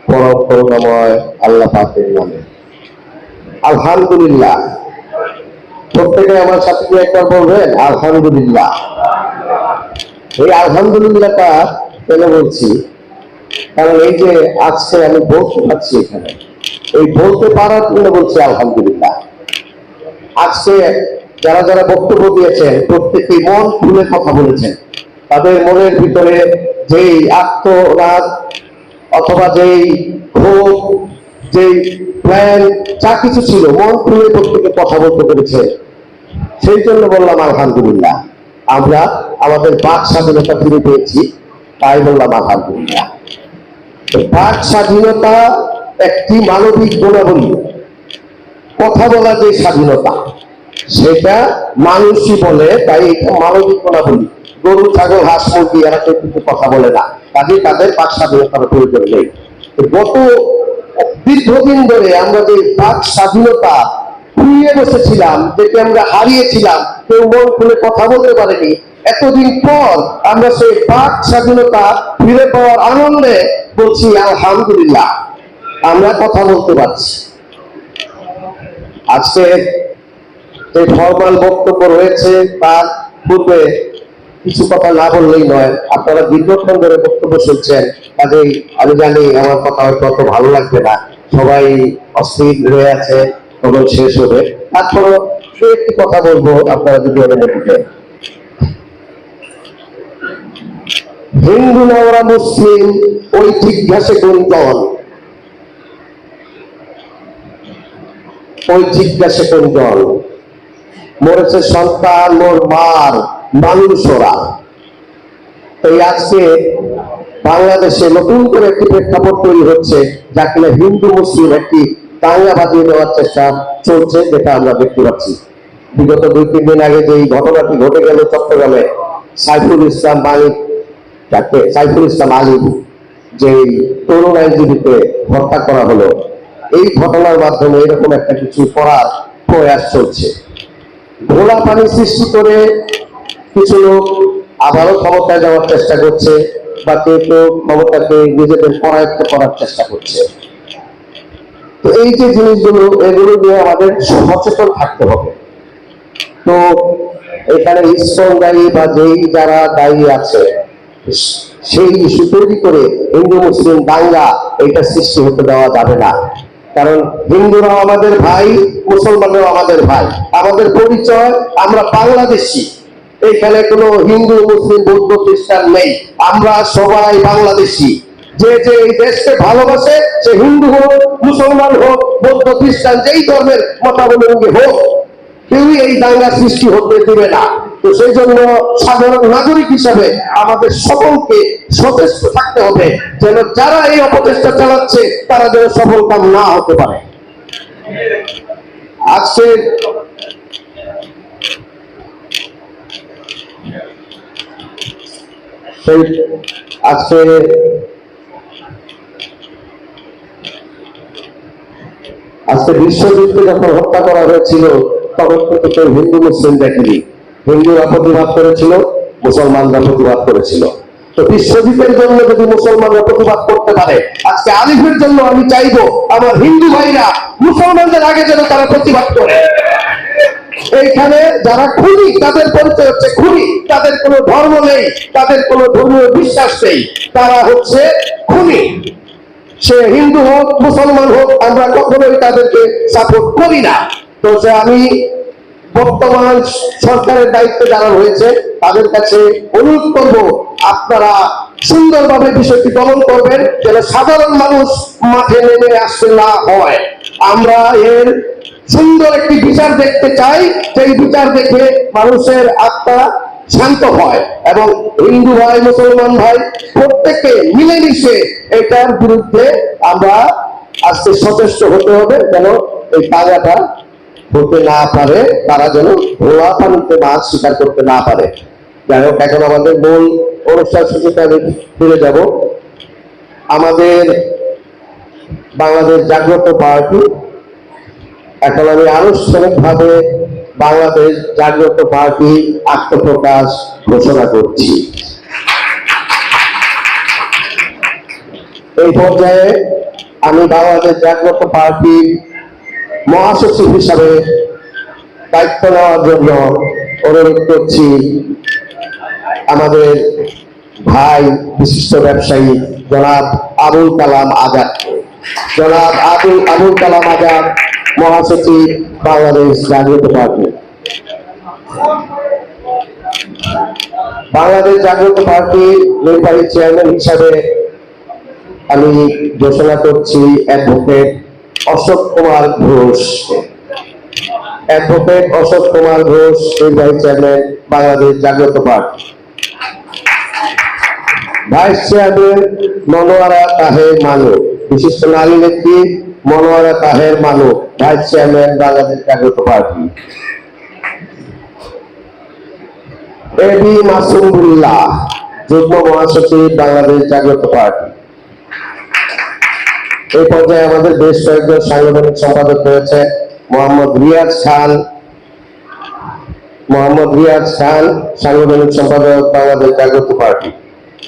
পরম করুণাময় আল্লাহ পাকের নামে। আলহামদুলিল্লাহ। প্রত্যেকে আমার সাথে একবার বলবেন আলহামদুলিল্লাহ। এই আলহামদুলিল্লাহটা কেন বলছি, কারণ এই যে আজকে আমি বলতে পারছি এখানে, এই বলতে পারার জন্য বলছি আলহামদুলিল্লাহ। আজকে যারা যারা বক্তব্য দিয়েছেন প্রত্যেকেই মন খুলে কথা বলেছেন। তাদের মনের ভিতরে যেই আত্মরাগ অথবা যেই ক্ষোভ, যেই প্ল্যান, যা কিছু ছিল মন খুলে প্রত্যেকে কথা বলতে পেরেছে। সেই জন্য বললাম আলহামদুলিল্লাহ। আমরা আমাদের বাক স্বাধীনতা ফিরে পেয়েছি, তাই বললাম আলহামদুলিল্লাহ। বাক স্বাধীনতা একটি মানবিক গুণাবলী। কথা বলা যে স্বাধীনতা, সেটা মানুষই বলে, তাই এটা মানবিক গুণাবলী। গরু, ছাগল, হাঁস, মুরগি এরা কেউ কিন্তু কথা বলে না, কাজে তাদের বাক স্বাধীনতার প্রয়োজন নেই। গত দীর্ঘদিন ধরে আমরা যে বাক স্বাধীনতা খুইয়ে বসেছিলাম, যেটি আমরা হারিয়েছিলাম, কেউ মন খুলে কথা বলতে পারেনি, এতদিন পর আমরা সেই বাক স্বাধীনতা ফিরে পাওয়ার আনন্দে বলছি আলহামদুলিল্লাহ, আমরা কথা বলতে পারছি। আজকে যে ফরমাল বক্তব্য রয়েছে তার পূর্বে কিছু কথা না বললেই নয়। আপনারা দীর্ঘক্ষণ ধরে বক্তব্য শুনছেন, কাজেই আমি জানি আমার কথা হয়তো অত ভালো লাগবে না, সবাই অস্থির হয়ে আছে, কখন শেষ হবে। তারপরও সে একটি কথা বলবো, আপনারা যদি অনুমতি দেন। হিন্দু না ওরা মুসলিম, ওই জিজ্ঞাসে কোন দল, ওই জিজ্ঞাসে কোন দল। মরেছে সন্তান, মোর মার মানুষ ওরা। এই আজকে বাংলাদেশে নতুন করে একটি প্রেক্ষাপট তৈরি হচ্ছে, যা কিনা হিন্দু মুসলিম একটি দাঙ্গা বাঁধিয়ে দেওয়ার চেষ্টা চলছে, যেটা আমরা দেখতে পাচ্ছি। বিগত 2-3 দিন আগে যে ঘটনাটি ঘটে গেল চট্টগ্রামে, সাইফুল ইসলাম মালিক, যাকে সাইফুল ইসলাম আলী, যে তরুণ আইনজীবীকে হত্যা করা হলো, এই ঘটনার মাধ্যমে এরকম একটা কিছু করার প্রয়াস চলছে। ঘোলা পানি সৃষ্টি করে কিছু লোক আবারও ক্ষমতায় যাওয়ার চেষ্টা করছে, বা কেউ কেউ ক্ষমতাকে নিজেদের করায়ত্ত করার চেষ্টা করছে। তো এই যে জিনিসগুলো, এগুলো নিয়ে আমাদের সচেতন থাকতে হবে। তো এখানে ইসকন দায়ী বা যেই যারা দায়ী আছে, সেই ইস্যু তৈরি করে হিন্দু মুসলিম দাঙ্গা এটা সৃষ্টি হতে দেওয়া যাবে না। কারণ হিন্দুরাও আমাদের ভাই, মুসলমানরাও আমাদের ভাই, আমাদের পরিচয় আমরা বাংলাদেশি। এখানে কোনো হিন্দু, মুসলিম, বৌদ্ধ, খ্রিস্টান নেই, আমরা সবাই বাংলাদেশি। যে যে এই দেশকে ভালোবাসে, সে হিন্দু হোক, মুসলমান হোক, বৌদ্ধ, খ্রিস্টান, যেই ধর্মের মতাবলম্বী হোক, কেউই এই দাঙ্গা সৃষ্টি হতে দেবে না। তো সেই জন্য সাধারণ নাগরিক হিসাবে আমাদের সকলকে সচেষ্ট থাকতে হবে, যেন যারা এই অপচেষ্টা চালাচ্ছে তারা যেন সফল কাম না হতে পারে। আজকে বিশ্বযুদ্ধে যখন হত্যা করা হয়েছিল, তখন কিন্তু কেউ হিন্দু মুসলিম দেখেনি। হিন্দুরা প্রতিবাদ করেছিল, মুসলমানরা প্রতিবাদ করেছিল। তো বিশ্বযুদ্ধের জন্য যদি মুসলমানরা প্রতিবাদ করতে পারে, আজকে আলিফের জন্য আমি চাইবো আমার হিন্দু ভাইরা মুসলমানদের আগে যেন তারা প্রতিবাদ করে। এইখানে যারা খুনি, তাদের পরিচয় হচ্ছে খুনি, তাদের কোনো ধর্ম নেই, তাদের কোনো ধর্মীয় বিশ্বাস নেই, তারা হচ্ছে খুনি। সে হিন্দু হোক, মুসলমান হোক, আমরা কখনোই তাদেরকে সাপোর্ট করি না। তো আমি বর্তমান সরকারের দায়িত্বে যারা রয়েছে তাদের কাছে অনুরোধ করবো, আপনারা সুন্দরভাবে বিষয়টি দমন করবেন, যেন সাধারণ মানুষ মাঠে নেমে আসতে না হয়। আমরা এর সুন্দর একটি বিচার দেখতে চাই, সেই বিচার দেখে মানুষের আত্মা শান্ত হয়, এবং হিন্দু ভাই, মুসলমান ভাই প্রত্যেককে মিলেমিশে এটার বিরুদ্ধে আমরা আজকে সচেষ্ট হতে হবে, যেন এই তাগাটা হতে না পারে, তারা যেন ঘোলা পানিতে মাছ শিকার করতে না পারে। যাই হোক, এখন আমাদের মূল অনুষ্ঠান সূচিতে আমি ফিরে যাব। আমাদের বাংলাদেশ জাগ্রত পার্টি, এখন আমি আনুষ্ঠানিকভাবে বাংলাদেশ জাগ্রত পার্টি আত্মপ্রকাশ ঘোষণা করছি। এই পর্যায়ে আমি বাংলাদেশ জাগ্রত পার্টির মহাসচিব হিসাবে দায়িত্ব নেওয়ার জন্য অনুরোধ করছি আমাদের ভাই বিশিষ্ট ব্যবসায়ী জনাব আবুল কালাম আজাদ। জনাব আবুল কালাম আজাদ, মহাসচিব, বাংলাদেশ জাগ্রত পার্টি। বাংলাদেশ জাগ্রত পার্টির নির্বাহী চেয়ারম্যান হিসাবে আমি ঘোষণা করছি অ্যাডভোকেট অশোক কুমার ঘোষ। অ্যাডভোকেট অশোক কুমার ঘোষ, নির্বাহী চেয়ারম্যান, বাংলাদেশ জাগ্রত party. Vice chairman Monowara Taher মানু, বিশিষ্ট নারী নেত্রী মনোয়ারা তাহের মানু, ভাইস চেয়ারম্যান, বাংলাদেশ জাগ্রত পার্টি। এবি মাসুমুল্লাহ, যুগ্ম মহাসচিব, বাংলাদেশ জাগ্রত পার্টি। এই পর্যায়ে আমাদের বেশ কয়েকজন সাংগঠনিক সম্পাদক রয়েছে। মোহাম্মদ রিয়াজ খান, সাংগঠনিক সম্পাদক, বাংলাদেশ জাগ্রত পার্টি।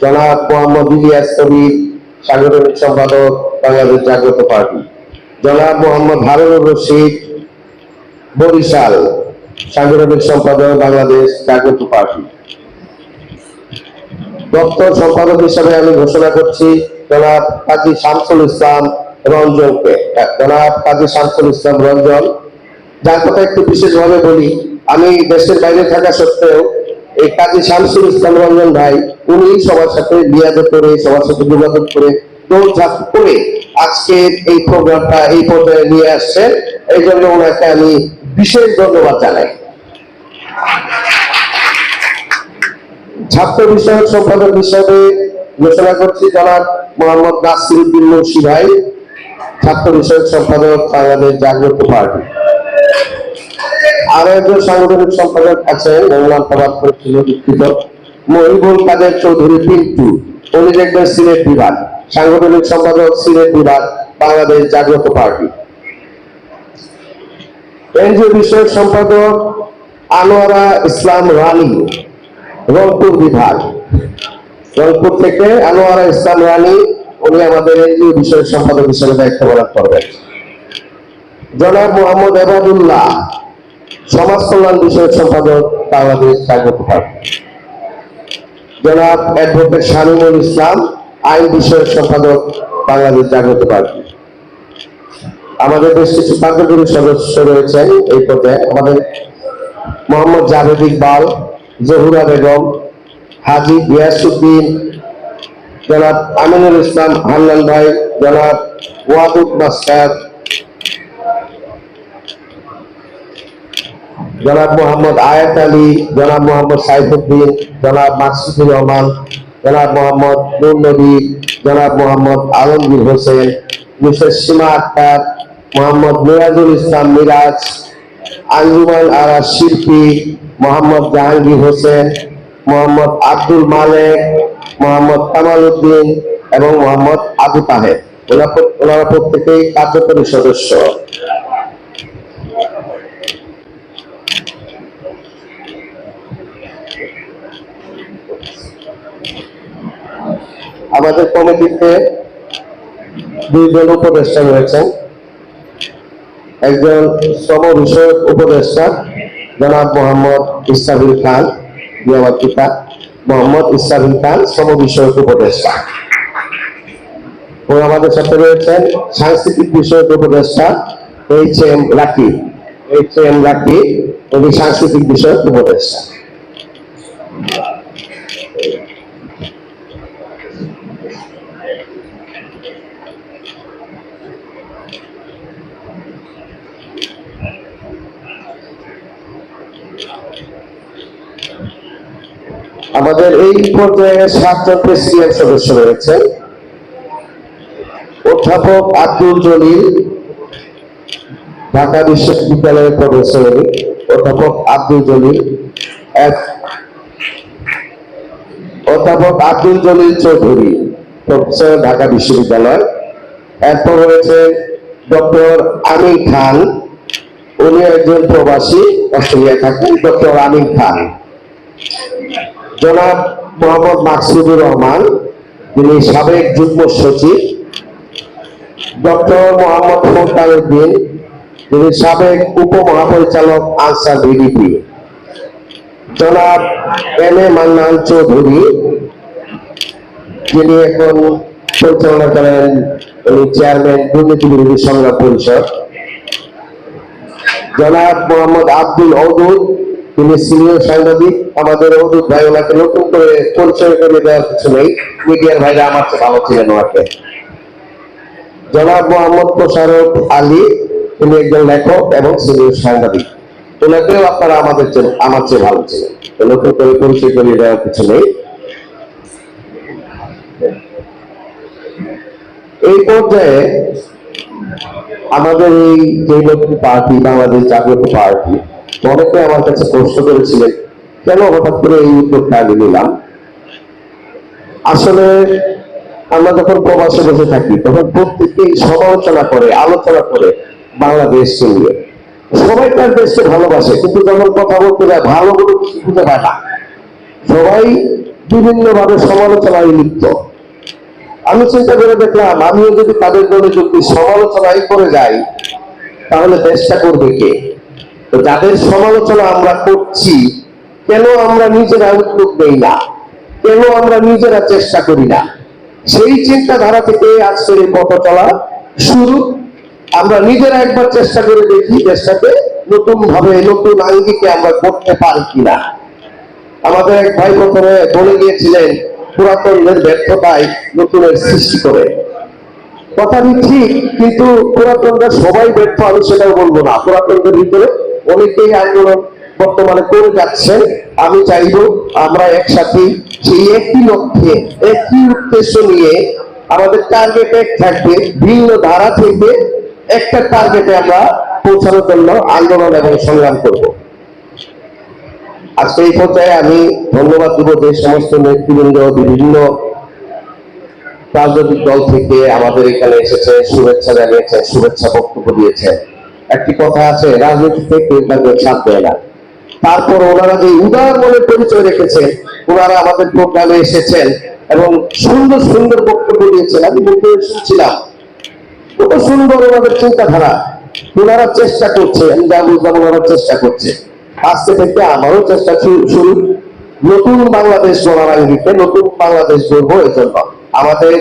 জনাব মোহাম্মদ ইলিয়াস কবির, সাংগঠনিক সম্পাদক, বাংলাদেশ জাগ্রত পার্টি। জনাব মোহাম্মদ হারুনুর রশিদ, বরিশাল, সাংগঠনিক সম্পাদক, বাংলাদেশ জাগ্রত পার্টি। দপ্তর সম্পাদক হিসেবে আমি ঘোষণা করছি জনাব কাজী শামসুল ইসলাম রঞ্জনকে। জনাব কাজী শামসুল ইসলাম রঞ্জন, যার কথা একটু বিশেষভাবে বলি, আমি দেশের বাইরে থাকা সত্ত্বেও এই কাজী শামসুল ইসলাম রঞ্জন ভাই, উনি সবার সাথে লিয়াজত করে, সবার সাথে যোগাযোগ করে, দৌড়ঝাঁপ করে আজকে এই প্রোগ্রামটা এই পর্যায়ে নিয়ে আসছে। এই জন্য ওনাকে আমি বিশেষ ধন্যবাদ জানাই। ছাত্র বিষয়ক সম্পাদক হিসাবে ঘোষণা করছি জনাব মোহাম্মদ নাসিরউদ্দিন মুন্সি ভাই, ছাত্র বিষয়ক সম্পাদক, বাংলাদেশ জাগ্রত পার্টি। আরো একজন সাংগঠনিক সম্পাদক আছেন, নাম প্রবাদ করেছিল, দুঃখিত, মহিবুল কাদের চৌধুরী পিন্টু, উনি দেখবেন সিলেট বিভাগ, সাংগঠনিক সম্পাদক, সিলেট বিভাগ, বাংলাদেশ জাগ্রত পার্টি। এনজিও বিষয়ক সম্পাদক আনোয়ারা ইসলাম রানী, রংপুর বিভাগ, রংপুর থেকে আনোয়ারা ইসলাম রানী, উনি আমাদের এনজিও বিষয়ক সম্পাদক হিসেবে দায়িত্ব পালন করবেন। জনাব মোহাম্মদ এবাদুল্লাহ, সমাজ কল্যাণ বিষয়ক সম্পাদক, বাংলাদেশ জাগ্রত পার্টি। জনাব অ্যাডভোকেট শামীমুল ইসলাম, আইন বিষয়ক সম্পাদক, বাংলাদেশ জাগ্রত পার্টি। আমাদের বেশ কিছু কার্যকরী সদস্য রয়েছেন এই পর্যায়ে। আমাদের মোহাম্মদ জাভেদ ইকবাল, জহুরা বেগম, হাজী গিয়াসউদ্দিন, জনাব আমিনুল ইসলাম হান্নান ভাই, জনাব ওয়াদুদ মাস্টার, জনাব মোহাম্মদ আয়াত আলী, জনাব মোহাম্মদ সাইফুদ্দিন, জনাব মাকসুদুর রহমান, জনাব মোহাম্মদ নূর নবী, জনাব মোহাম্মদ আলমগীর হোসেন, মিসেস সীমা আক্তার, মোহাম্মদ মিরাজুল ইসলাম মিরাজ, আঞ্জুমান আরা শিল্পী, মোহাম্মদ জাহাঙ্গীর হোসেন, মোহাম্মদ আব্দুল মালেক, মোহাম্মদ কামাল উদ্দিন এবং মোহাম্মদ আবু তাহের। ওনারা প্রত্যেকেই কার্যকরী সদস্য। আমাদের কমিটিতে দুইজন উপদেষ্টা রয়েছেন। একজন শ্রম বিষয়ক উপদেষ্টা জনাব মোহাম্মদ ইসরাফিল খান, আমার পিতা মোহাম্মদ ইসরাফিল খান, শ্রম বিষয়ক উপদেষ্টা। ও আমাদের সাথে রয়েছেন সাংস্কৃতিক বিষয়ক উপদেষ্টা এইচ.এম. রাকিব, উনি সাংস্কৃতিক বিষয়ক উপদেষ্টা। আমাদের এই পর্যায়ে 7 জন প্রেসিডিয়াম সদস্য রয়েছেন। অধ্যাপক আব্দুল জলিল, ঢাকা বিশ্ববিদ্যালয়ের প্রফেসর অধ্যাপক আব্দুল জলিল, অধ্যাপক আব্দুল জলিল চৌধুরী, প্রফেসর, ঢাকা বিশ্ববিদ্যালয়। এরপর রয়েছে ডক্টর আমিন খান, উনি একজন প্রবাসী, অস্ট্রেলিয়ায় থাকেন, ডক্টর আমিন খান। জনাব মোহাম্মদ মাকসুদুর রহমান, তিনি সাবেক যুগ্ম সচিব। ডক্টর মোহাম্মদ ফোরকান উদ্দিন, যিনি সাবেক উপমহাপরিচালক আনসার ভিডিপি, জনাব এম এ মান্নান চৌধুরী, যিনি এখন পরিচালনা করেন চেয়ারম্যান দুর্নীতি বিরোধী সংগ্রাম পরিষদ, জনাব মোহাম্মদ আব্দুল অদুদ, তিনি সিনিয়র সাংবাদিক। আমাদের অদুদ ভাই, ওনাকে নতুন করে পরিচয় করে দেওয়ার কিছু নেই, মিডিয়ার ভাইরা আমার চেয়ে ভালো ছিলেন ওনাকে। জনাব মোহাম্মদ মোশাররফ আলী, তিনি একজন লেখক এবং সিনিয়র সাংবাদিক, ওনাকেও আপনারা আমার চেয়ে ভালো ছিলেন, নতুন করে পরিচয় করে দেওয়ার কিছু নেই। এই পর্যায়ে আমাদের এই যে নতুন পার্টি, বাংলাদেশ জাতীয় পার্টি, অনেকে আমার কাছে প্রশ্ন করেছিলেন কেন হঠাৎ করে এই উদ্যোগটা আমি নিলাম। আসলে আমরা যখন প্রবাসে বসে থাকি তখন প্রত্যেকেই সমালোচনা করে, আলোচনা করে বাংলাদেশ নিয়ে। সবাই তার দেশকে ভালোবাসে, কিন্তু যখন কথা বলতে যায় ভালো কোনো কিছু খুঁজে পায় না। সবাই বিভিন্ন ভাবে সমালোচনায় লিপ্ত। আমি চিন্তা করে দেখলাম, আমিও যদি তাদের দলে যদি সমালোচনায় করে যাই তাহলে দেশটা করবে কে? তো যাদের সমালোচনা আমরা করছি, কেন আমরা নিজেরা উদ্যোগ নেই না, কেন আমরা নিজেরা চেষ্টা করি না? সেই চিন্তাধারা থেকে আজকের এই পথ চলা শুরু। আমরা নিজেরা একবার চেষ্টা করে দেখি দেশটাকে নতুন ভাবে, নতুন আঙ্গিকে আমরা করতে পারি কিনা। আমাদের এক ভাই প্রথমে বলে গিয়েছিলেন, পুরাতনদের ব্যর্থতায় নতুনের সৃষ্টি করে। কথাটি ঠিক, কিন্তু পুরাতনরা সবাই ব্যর্থ আমি সেটাও বলবো না। পুরাতনদের ভিতরে অনেকেই আন্দোলন বর্তমানে করে যাচ্ছেন। আমি চাইব আমরা একসাথে সেই একই লক্ষ্যে, একই উদ্দেশ্য নিয়ে, আমাদের টার্গেট এক থাকবে, ভিন্ন ধারা থেকে একটা টার্গেটে আমরা পৌঁছানোর জন্য আন্দোলন এবং সংগ্রাম করব। আজকে এই পর্যায়ে আমি ধন্যবাদ দিব যে সমস্ত নেতৃবৃন্দ বিভিন্ন রাজনৈতিক দল থেকে আমাদের এখানে এসেছে, শুভেচ্ছা জানিয়েছে, শুভেচ্ছা বক্তব্য দিয়েছে। একটি কথা আছে, রাজনীতিতে কেউ কাউকে ছাড় দেয় না। তারপর ওনারা যে উদার মনে পরিচয় রেখেছেন, ওনারা আমাদের প্রোগ্রামে এসেছেন এবং সুন্দর সুন্দর বক্তব্য দিয়েছেন। আমি মুখে শুনছিলাম, কত সুন্দর ওনাদের চিন্তাধারা। ওনারা চেষ্টা করছে, আমি যা বুঝলাম ওনারা চেষ্টা করছে। আজকে থেকে আমারও চেষ্টা শুরু, নতুন বাংলাদেশ গড়ার আঙ্গিকে, নতুন বাংলাদেশ গড়বো। এই জন্য আমাদের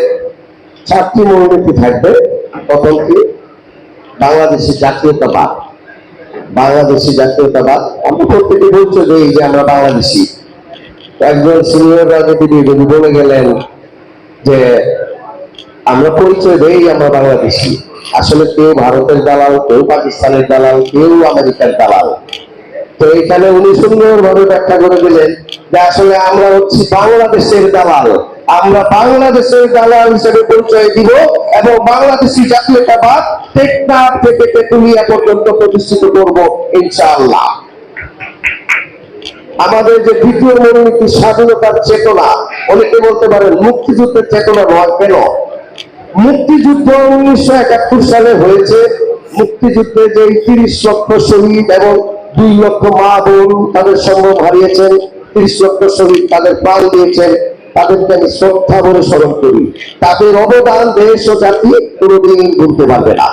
4টি মূলনীতি থাকবে। প্রথম কি? বাংলাদেশি জাতীয়তাবাদ। বাংলাদেশি জাতীয়তাবাদ আমরা প্রত্যেকে বলছো যে এই যে আমরা বাংলাদেশি। একজন সিনিয়র রাজনীতিবিদ যদি বলে গেলেন যে আমরা পরিচয় দেই আমরা বাংলাদেশি। আসলে কেউ ভারতের দালাল, কেউ পাকিস্তানের দালাল, কেউ আমেরিকার দালাল। তো এখানে উনি সুন্দরভাবে ব্যাখ্যা করে দিলেন যে আসলে আমরা হচ্ছি বাংলাদেশের দালাল। আমরা বাংলাদেশের দালাল হিসেবে পরিচয় দিব এবং বাংলাদেশি জাতীয়তাবাদ টেকনাফ থেকে তেতুলিয়া পর্যন্ত প্রতিষ্ঠিত করব ইনশাআল্লাহ। আমাদের যে দ্বিতীয় মূলনীতি, স্বাধীনতার চেতনা। অনেকে বলতে পারেন মুক্তিযুদ্ধের চেতনা নয় কেন? মুক্তিযুদ্ধ 1971 সালে হয়েছে। মুক্তিযুদ্ধে যে 30 লক্ষ শহীদ এবং 2 লক্ষ মা বোন তাদের সম্ভ্রম হারিয়েছেন, 30 লক্ষ শহীদ তাদের প্রাণ দিয়েছেন, তাদেরকে আমি শ্রদ্ধা ভরে স্মরণ করি। তাদের অবদান দেশ ও জাতি কোনোদিন ভুলতে পারবে না।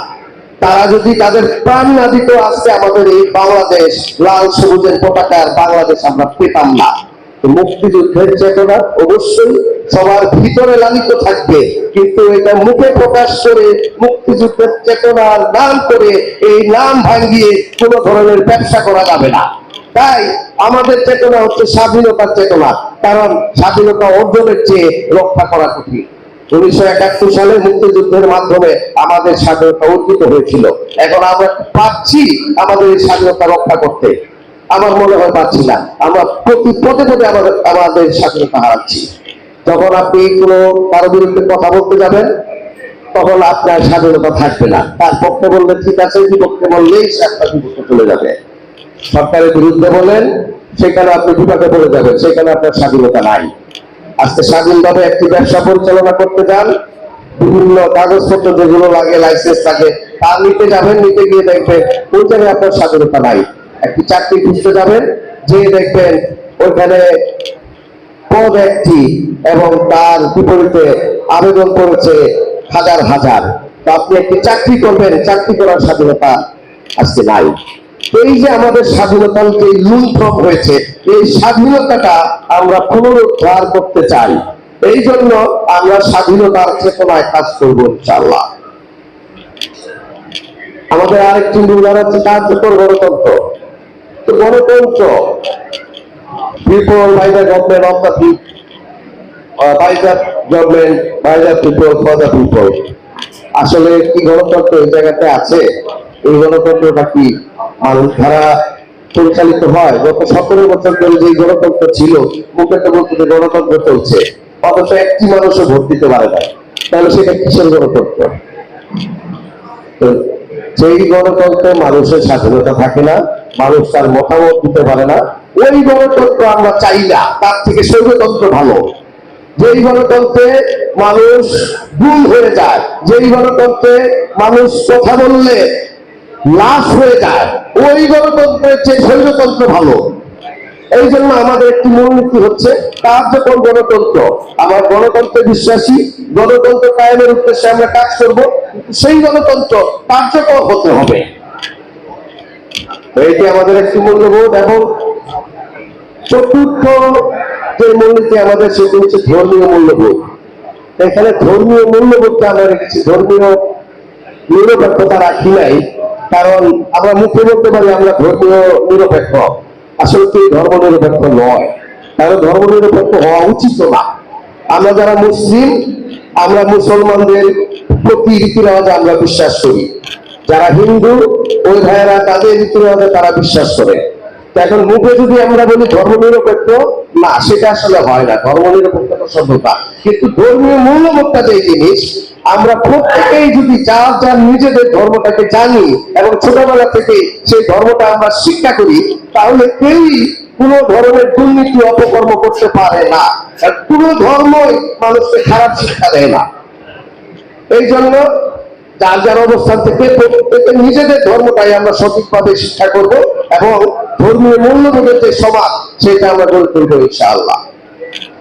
তারা যদি তাদের প্রাণ না দিত, আজকে আমাদের এই বাংলাদেশ লাল সবুজের পতাকার বাংলাদেশ আমরা পেতাম না। মুক্তিযুদ্ধের চেতনা অবশ্যই সবার ভিতরে লালিত থাকবে, কিন্তু এটা মুখে প্রকাশ করে মুক্তিযুদ্ধের চেতনার নাম করে এই নাম ভাঙিয়ে কোন ধরনের ব্যবসা করা যাবে না। তাই আমাদের চেতনা হচ্ছে স্বাধীনতার চেতনা, কারণ স্বাধীনতা অর্জনের চেয়ে রক্ষা করা কঠিন। 1971 সালে মুক্তিযুদ্ধের মাধ্যমে আমাদের স্বাধীনতা অর্জিত হয়েছিল। এখন আমরা পাচ্ছি আমাদের এই স্বাধীনতা রক্ষা করতে? আমার মনে হয় পাচ্ছি না। আমরা প্রতি পদে পদে আমাদের স্বাধীনতা হারাচ্ছি। যখন আপনি কোনো কারো বিরুদ্ধে কথা বলতে যাবেন, তখন আপনার স্বাধীনতা থাকবে না। তার পক্ষে বললে ঠিক আছে, বিপক্ষে বললেই সে আপনার বিপক্ষে চলে যাবে। সরকারের বিরুদ্ধে বলেন, সেখানে আপনি বিপক্ষে পড়ে যাবেন, সেখানে আপনার স্বাধীনতা নাই। আজকে স্বাধীনভাবে একটি ব্যবসা পরিচালনা করতে যান, বিভিন্ন কাগজপত্র যেগুলো লাগে, লাইসেন্স লাগে, তা নিতে যাবেন, নিতে গিয়ে দেখবেন ওই জায়গায় আপনার স্বাধীনতা নাই। একটি চাকরি খুঁজতে যাবেন, যে দেখবেন ওইখানে পদ একটি এবং তার বিপরীতে আবেদন করেছে হাজার হাজার। তো আপনি একটি চাকরি করবেন, চাকরি করার স্বাধীনতা আজকে নাই। এই যে আমাদের স্বাধীনতার যে লুণ্ঠন হয়েছে, এই স্বাধীনতাটা আমরা পুনরুদ্ধার করতে চাই। এই জন্য আমরা স্বাধীনতার চেতনায় কাজ করবো ইনশাআল্লাহ। আমাদের আরেকটি মূল হচ্ছে কার্যকর গণতন্ত্র। তো গণতন্ত্র, people by the government of the people, by the government by the people for the people। আসলে কি গণতন্ত্র এই জায়গাতে আছে? এই গণতন্ত্রটা কি মানুষ দ্বারা পরিচালিত হয়? গত 17 বছর ধরে যে গণতন্ত্র ছিল, মুখে তো বলতে যে গণতন্ত্র চলছে, অথচ একটি মানুষও ভোট দিতে পারে না। তাহলে সেটা কিসের গণতন্ত্র? তো যেই গণতন্ত্রে মানুষের স্বাধীনতা থাকে না, মানুষ তার মতামত দিতে পারে না, ওই গণতন্ত্র আমরা চাই না। তার থেকে স্বৈরতন্ত্র ভালো। যেই গণতন্ত্রে মানুষ গুম হয়ে যায়, যেই গণতন্ত্রে মানুষ কথা বললে লাশ হয়ে যায়, ওই গণতন্ত্রের চেয়ে স্বৈরতন্ত্র ভালো। এই জন্য আমাদের একটি মূলনীতি হচ্ছে কার্যকর গণতন্ত্র। আমার গণতন্ত্রে বিশ্বাসী, গণতন্ত্র কায়েমের উদ্দেশ্যে আমরা কাজ করব, সেই গণতন্ত্র কার্যকর হতে হবে। এটি আমাদের একটি মূল্যবোধ। এবং চতুর্থ যে মূলনীতি আমাদের, সেটি হচ্ছে ধর্মীয় মূল্যবোধ। এখানে ধর্মীয় মূল্যবোধটা আমরা রেখেছি, ধর্মীয় নিরপেক্ষতা রাখি নাই। কারণ আমরা মুখে বলতে পারি আমরা ধর্মীয় নিরপেক্ষ, আসলে কি ধর্ম নিরপেক্ষ নয়, কারণ ধর্ম নিরপেক্ষ হওয়া উচিত না। আমরা যারা মুসলিম, আমরা মুসলমানদের প্রতি রীতি রেওয়াজে আমরা বিশ্বাস করি। যারা হিন্দু, ওই ভাইয়েরা তাদের রীতি রেওয়াজে তারা বিশ্বাস করে। এখন মুখে যদি আমরা বলি ধর্ম নিরপেক্ষ, না, সেটা আসলে হয় না। ধর্ম নিরপেক্ষতা সভ্যতা, কিন্তু ধর্মীয় মূল্যবোধটা যে জিনিস, আমরা প্রত্যেকেই যদি যার যার নিজেদের ধর্মটাকে জানি এবং ছোটবেলা থেকে সেই ধর্মটা আমরা শিক্ষা করি, তাহলে কেউই কোনো ধরনের দুর্নীতি অপকর্ম করতে পারে না। কোনো ধর্মই মানুষকে খারাপ শিক্ষা দেয় না। এই জন্য যার যার অবস্থান থেকে প্রত্যেকে নিজেদের ধর্মটাই আমরা সঠিকভাবে শিক্ষা করব এবং ধর্মীয় মূল্যবোধের যে সমাজ, সেটা আমরা গড়ে তুলব ইনশাআল্লাহ।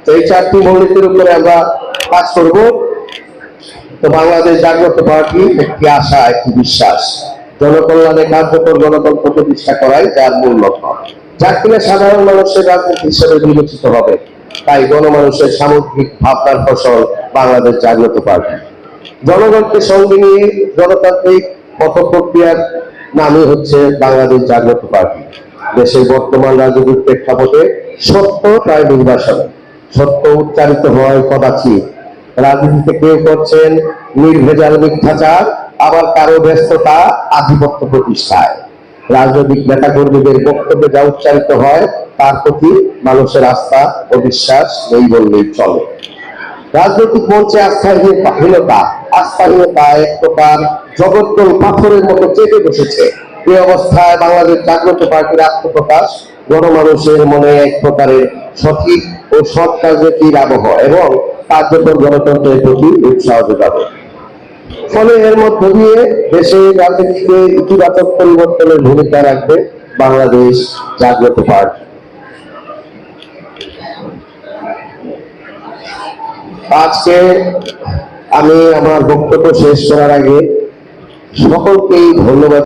তো এই 4টি মূলনীতির উপরে আমরা কাজ করব। তো বাংলাদেশ জাগ্রত পার্টি একটি আশা, একটি বিশ্বাস, জনকল্যাণে কার্যকর গণতন্ত্র প্রতিষ্ঠা করাই যার মূল লক্ষ্য, যার কিনা সাধারণ মানুষের রাজনীতি হিসেবে বিবেচিত হবে। তাই গণমানুষের সামগ্রিক ভাবনার ফসল বাংলাদেশ জাগ্রত পার্টি। জনগণকে সঙ্গে নিয়ে গণতান্ত্রিক পথ প্রক্রিয়ার নামই হচ্ছে বাংলাদেশ জাগ্রত পার্টি। দেশের বর্তমান রাজনৈতিক প্রেক্ষাপটে সত্য প্রায় নির্বাসনে, সত্য উচ্চারিত হয় কদাচিৎ। রাজনীতিতে কেউ করছেন নির্ভেজাল মিথ্যাচার, আবার কারো ব্যস্ততা আধিপত্য প্রতিষ্ঠায়। রাজনৈতিক নেতা কর্মীদের বক্তব্যে যা উচ্চারিত হয়, তার প্রতি মানুষের আস্থা ও বিশ্বাস নেই বললেই চলে। রাজনৈতিক মঞ্চে আস্থাহীনতা এক প্রকার জগদ্দল পাথরের মতো চেপে বসেছে। এই অবস্থায় বাংলাদেশ জাগ্রত পার্টির আত্মপ্রকাশ গণমানুষের মনে এক প্রকারের সঠিক ও সৎ রাজনীতির আবহ এবং কার্যকর গণতন্ত্রের প্রতি উৎসাহ যোগাবে। ফলে এর মধ্য দিয়ে দেশের রাজনীতিতে ইতিবাচক পরিবর্তনের ভূমিকা রাখবে বাংলাদেশ জাগ্রত পার্টি। আজকে আমি আমার বক্তব্য শেষ করার আগে সকলকেই ধন্যবাদ